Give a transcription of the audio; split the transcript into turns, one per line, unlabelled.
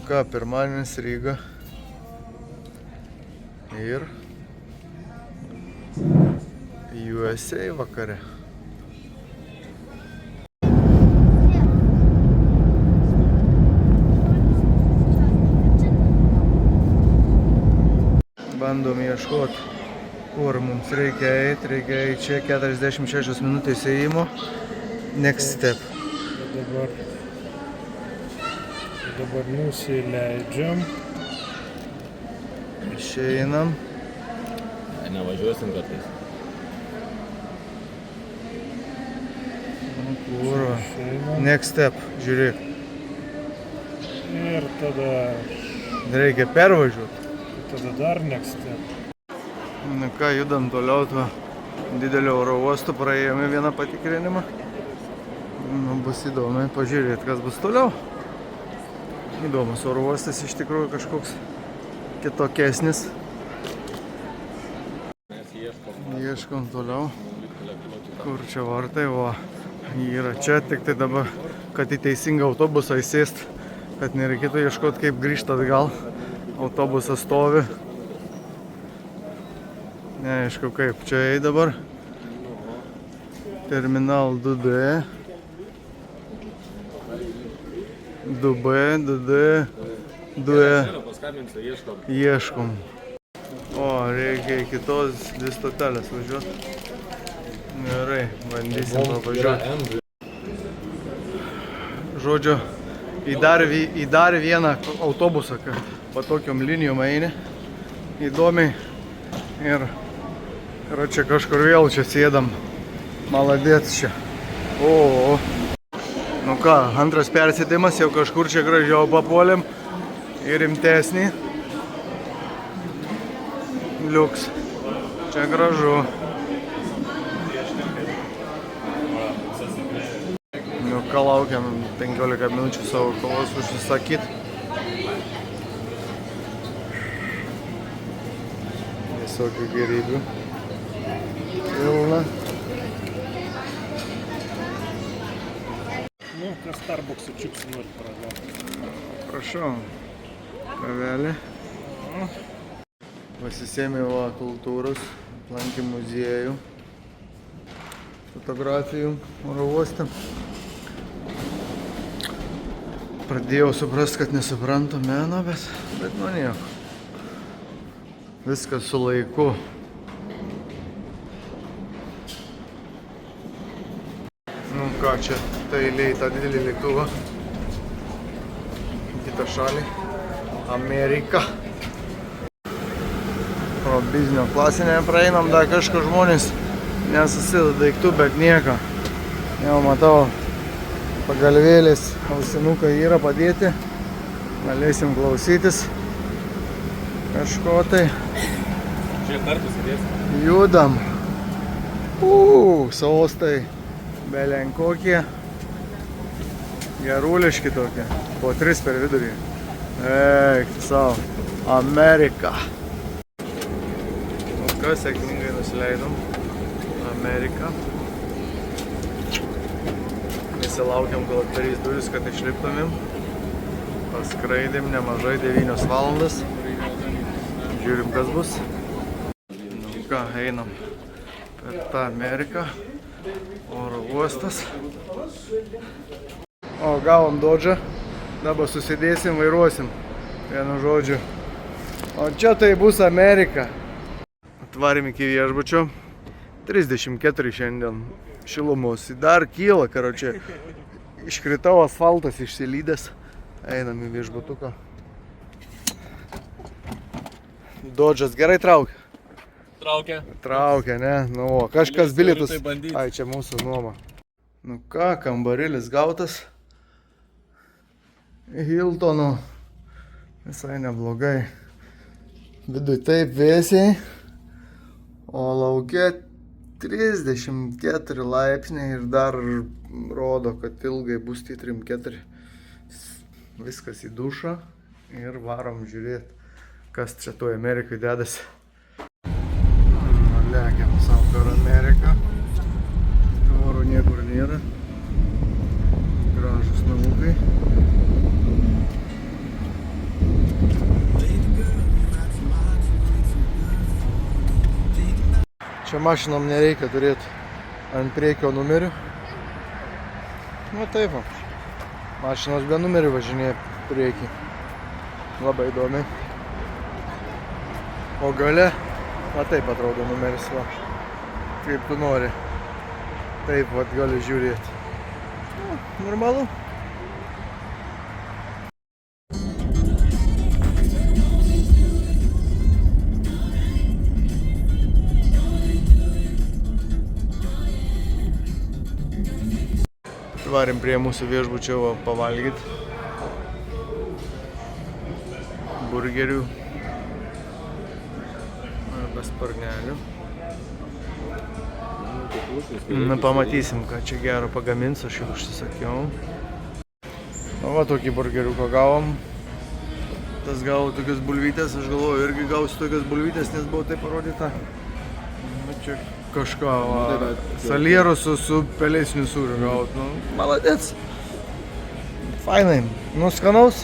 ką, pirmadienis Ryga ir USA vakare. Bandom ieškoti, kur mums reikia eiti čia 46 minutės ėjimo. Next step.
Dabar nusileidžiam.
Išeinam.
Nevažiuosim kartais.
Kur? Next step, žiūrėk.
Ir tada
Reikia pervažiuoti.
dar next step.
Na ką, judam toliau tuo didelio oro uosto, praėjome vieną patikrinimą. Bus įdomu pažiūrėti, kas bus toliau. Įdomus oro uostas iš tikrųjų kažkoks kitokesnis. Ieškom toliau. Kur čia vartai, va. Yra čia, tik tai dabar, kad į teisingą autobusą įsėst, kad nereikėtų ieškoti, kaip grįžti atgal. Autobusas stovi. Neaišku kaip čia eiti dabar. Terminal 2D. 2B, 2D, 2E. Ieškom. O, reikia į kitos dvi stotelės važiuoti. Gerai, bandysim pavažiuoti. Žodžiu, į dar vieną autobusą, po tokiom linijom eini. Įdomiai. Ir čia kažkur vėl čia sėdam. Maladėts čia. O. Nu ką, antras persėdimas, jau kažkur čia gražiau papuolėm. Ir rimtesnį. Liuks. Čia gražu. Nu ką, laukiam 15 minučių savo kavos užsisakyti. Visokių gerybių. Pilna.
Nu, kas Starbucks'ų čipsų nori paragauti.
Prašau. Kavelė. Pasisėmė va kultūros, aplankė muziejų, fotografijų oro uoste. Pradėjau suprast, kad nesuprantu meno, bet nu nieko. Viskas su laiku. Nu ką, čia ta eilė į tą didelį lėktuvą. Kitą šalį. Amerika. Pro biznio klasinę praeinam, dar kažko žmonės nesusideda daiktų, bet nieko. Jau matau, pagalvėlės, ausinukai yra padėti. Galėsim klausytis kažko tai.
Čia kartu sėdėsim.
Judam. Sostai belenkokie. Geruliški tokie. Po 3 per vidurį. Eik, savo. Amerika. Ką, sėkmingai nusileidom. Amerika. Nesilaukiam, kol atdarys duris, kad išliptumėm. Paskraidėm nemažai 9 valandas. Žiūrim, kas bus. Nu ką, einam per tą Ameriką. Oro uostas. O, gavom Dodge'ą. Dabar susidėsim, vairuosim. Vienu žodžiu. O čia tai bus Amerika. Atvarėm iki viešbučio. 34 šiandien šilumos. Dar kyla, karočią. Iškritau, asfaltas išsilydęs. Einam į viešbutuką. Dodge'as gerai traukia. Traukia, ne? Nu, kažkas bilietus. Ai, čia mūsų nuoma. Nu ką, kambarilis gautas. Hiltonų. Visai neblogai. Vidui taip vėsiai. O lauke 34 laipsniai ir dar rodo, kad ilgai bus 34. Viskas į dušą ir varom žiūrėti, kas čia tuo Amerikai dedasi. Lekiam savo per Ameriką. Oro niekur nėra. Gražus namukai. Čia mašinom nereikia turėti ant priekio numerių. Nu taip, va. Mašinos be numerių važinėja priekį. Labai įdomi. O gale, va taip atrodo numeris, va. Kaip tu nori. Taip, va, gali žiūrėti. Nu, normalu. Varėm prie mūsų viešbučio pavalgyti. Burgerių. Arba sparnelių. Na, pamatysim, ką čia gero pagamins, aš jau užsisakiau. Na, va, tokį burgeriuką gavom. Tas gavo tokias bulvytės, aš galvoju, irgi gausiu tokias bulvytės, nes buvo tai parodyta. Na, čia kažką, va, salierų su pelėsiniu sūriu gaut. Nu, maladėts. Fainai. Nu, skanaus.